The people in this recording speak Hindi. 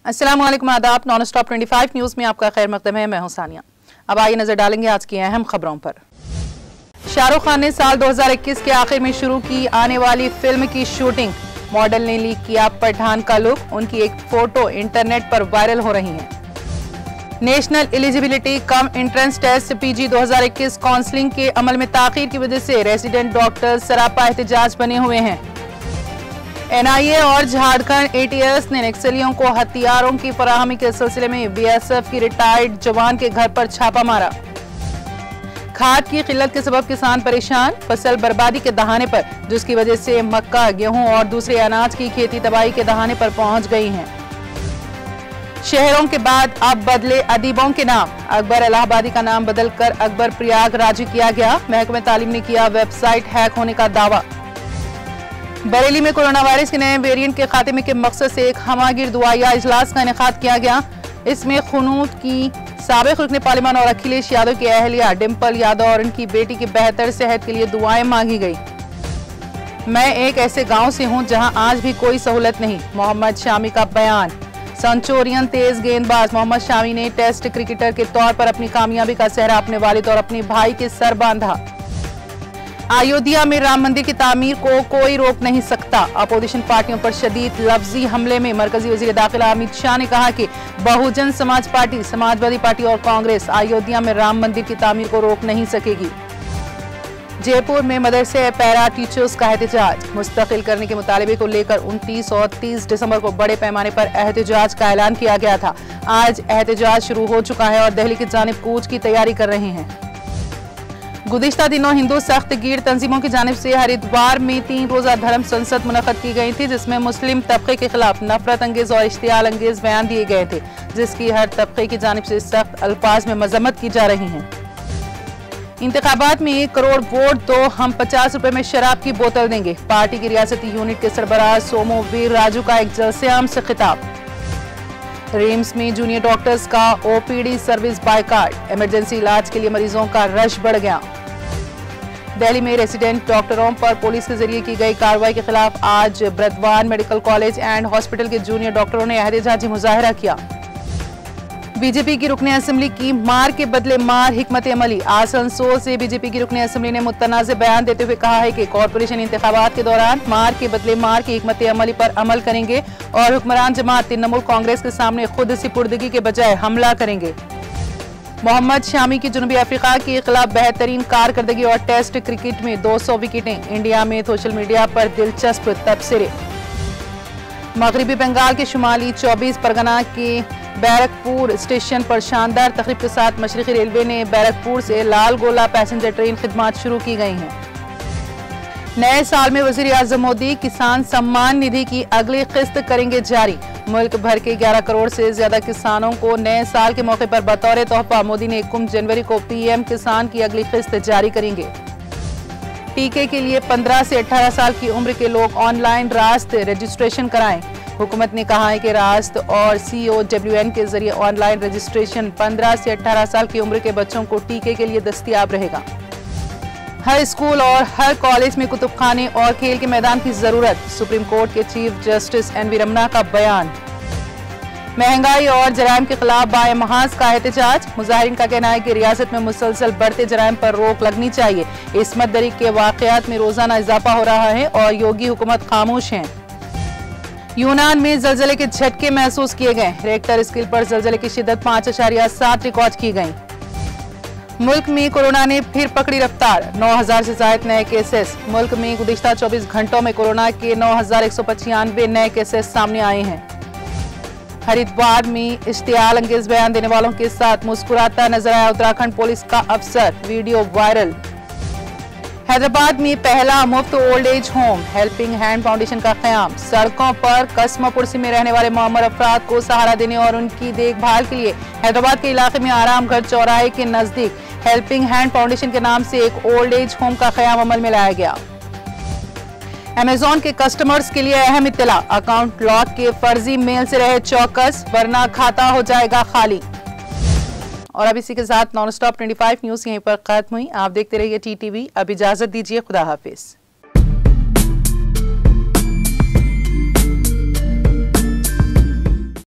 अस्सलाम वालेकुम, आदाब। नॉन स्टॉप 25 न्यूज़ में आपका खैर मकदम है। मैं हूं सानिया। अब आइए नजर डालेंगे आज की अहम खबरों पर। शाहरुख खान ने साल 2021 के आखिर में शुरू की आने वाली फिल्म की शूटिंग। मॉडल ने लीक किया पठान का लुक। उनकी एक फोटो इंटरनेट पर वायरल हो रही है। National eligibility cum entrance test PG 2021 counselling के अमल में ताखीर की वजह से रेजिडेंट डॉक्टर सरापा एहतजाज बने हुए हैं। NIA और झारखंड ATS ने नक्सलियों को हथियारों की फराहमी के सिलसिले में BSF की रिटायर्ड जवान के घर पर छापा मारा। खाद की किल्लत के सबब किसान परेशान। फसल बर्बादी के दहाने पर, जिसकी वजह से मक्का, गेहूं और दूसरे अनाज की खेती तबाही के दहाने पर पहुंच गई है। शहरों के बाद अब बदले अदीबों के नाम। अकबर इलाहाबादी का नाम बदलकर अकबर प्रयागराज किया गया। महकमे तालीम ने किया वेबसाइट हैक होने का दावा। बरेली में कोरोना वायरस के नए वेरिएंट के खात्मे के मकसद से एक हमागिर दुआया इजलास का इनेकाद किया गया। इसमें खुनूत की साबिक रुकने पार्लियामान और अखिलेश यादव की अहलिया डिम्पल यादव और उनकी बेटी की बेहतर सेहत के लिए दुआएं मांगी गई। मैं एक ऐसे गांव से हूं जहां आज भी कोई सहूलत नहीं, मोहम्मद शामी का बयान। सेंचुरियन तेज गेंदबाज मोहम्मद शामी ने टेस्ट क्रिकेटर के तौर पर अपनी कामयाबी का सेहरा अपने वालिद और अपने भाई के सर बांधा। अयोध्या में राम मंदिर की तामीर को कोई रोक नहीं सकता। अपोजिशन पार्टियों पर शदीद लफ्जी हमले में मरकजी वजीर दाखिला अमित शाह ने कहा कि बहुजन समाज पार्टी, समाजवादी पार्टी और कांग्रेस अयोध्या में राम मंदिर की तामीर को रोक नहीं सकेगी। जयपुर में मदरसे पैरा टीचर्स का एहतजाज। मुस्तकिल करने के मुतालबे को लेकर 29 और 30 दिसंबर को बड़े पैमाने पर एहतजाज का ऐलान किया गया था। आज एहतजाज शुरू हो चुका है और दिल्ली की जानिब कूच की तैयारी कर रहे हैं। गुज़िश्ता दिनों हिंदू सख्त गीर तंजीमों की जानिब से हरिद्वार में 3 रोजा धर्म संसद मुनक़द की गई थी, जिसमें मुस्लिम तबके के खिलाफ नफरत अंगेज और इश्तियाल अंगेज बयान दिए गए थे, जिसकी हर तबके की जानिब से सख्त अल्फाज में मजम्मत की जा रही है। इंतखाबात में 1 करोड़ वोट दो, हम 50 रुपए में शराब की बोतल देंगे। पार्टी की रियासती यूनिट के सरबराह सोमो वीर राजू का एक जलसे आम से खिताब। रिम्स में जूनियर डॉक्टर्स का OPD सर्विस बायकाट। इमरजेंसी इलाज के लिए मरीजों का रश बढ़ गया। दिल्ली में रेजिडेंट डॉक्टरों पर पुलिस के जरिए की गई कार्रवाई के खिलाफ आज Burdwan medical college and hospital के जूनियर डॉक्टरों ने एहतजाजी मुजाहरा किया। बीजेपी की रुकने असेंबली की मार के बदले मार हिकमत अमली। आसनसोल से बीजेपी की रुकने असेंबली ने मुतनाज़ बयान देते हुए कहा है कि कॉरपोरेशन इंतखाबात के दौरान मार के बदले मार की हिकमत अमली पर अमल करेंगे और हुक्मरान जमात तृणमूल कांग्रेस के सामने खुद सिपुर्दगी के बजाय हमला करेंगे। मोहम्मद शामी की जनूबी अफ्रीका के खिलाफ बेहतरीन कारकर्दगी और टेस्ट क्रिकेट में 200 विकेटें। इंडिया में सोशल मीडिया पर दिलचस्प तबसरे। मगरबी बंगाल के शुमाली 24 परगना के बैरकपुर स्टेशन पर शानदार तकरीब के साथ मशरकी रेलवे ने बैरकपुर से लाल गोला पैसेंजर ट्रेन खिदमात शुरू की गई हैं। नए साल में वजीर आजम मोदी किसान सम्मान निधि की अगली किस्त करेंगे जारी। मुल्क भर के 11 करोड़ से ज्यादा किसानों को नए साल के मौके पर बतौर तोहफा मोदी ने 21 जनवरी को PM किसान की अगली किस्त जारी करेंगे। टीके के लिए 15 से 18 साल की उम्र के लोग ऑनलाइन रास्त रजिस्ट्रेशन कराएं। हुकूमत ने कहा है कि रास्त और COWN के जरिए ऑनलाइन रजिस्ट्रेशन 15 से 18 साल की उम्र के बच्चों को टीके के लिए दस्तयाब रहेगा। हर स्कूल और हर कॉलेज में कुतुबखाने और खेल के मैदान की जरूरत। सुप्रीम कोर्ट के चीफ जस्टिस NV रमना का बयान। महंगाई और जराइम के खिलाफ बाए महाज का एहतजाज। मुजाहिरीन का कहना है कि रियासत में मुसलसल बढ़ते जराइम पर रोक लगनी चाहिए। इस्मत दरी के वाकयात में रोजाना इजाफा हो रहा है और योगी हुकूमत खामोश है। यूनान में जलजले के झटके महसूस किए गए। रेक्टर स्केल पर जलजले की शिद्दत 5.7 रिकॉर्ड की गई। मुल्क में कोरोना ने फिर पकड़ी रफ्तार। 9000 से ज्यादा नए केसेस। मुल्क में गुज़िश्ता 24 घंटों में कोरोना के 9195 नए केसेस सामने आए हैं। हरिद्वार में इश्तियाल अंगेज बयान देने वालों के साथ मुस्कुराता नजर आया उत्तराखंड पुलिस का अफसर, वीडियो वायरल। हैदराबाद में पहला मुफ्त old age home helping hand foundation का क़याम। सड़कों पर कस्म पुरसी में रहने वाले मुअम्मर अफराद को सहारा देने और उनकी देखभाल के लिए हैदराबाद के इलाके में आरामगढ़ चौराहे के नजदीक हेल्पिंग हैंड फाउंडेशन के नाम से एक ओल्ड एज होम का क़याम अमल में लाया गया। अमेज़न के कस्टमर्स के लिए अहम इत्तला। अकाउंट लॉक के फर्जी मेल से रहे चौकस, वरना खाता हो जाएगा खाली। और अब इसी के साथ नॉन स्टॉप 25 न्यूज़ यहीं पर खत्म हुई। आप देखते रहिए TTV। अब इजाजत दीजिए, खुदा हाफिज।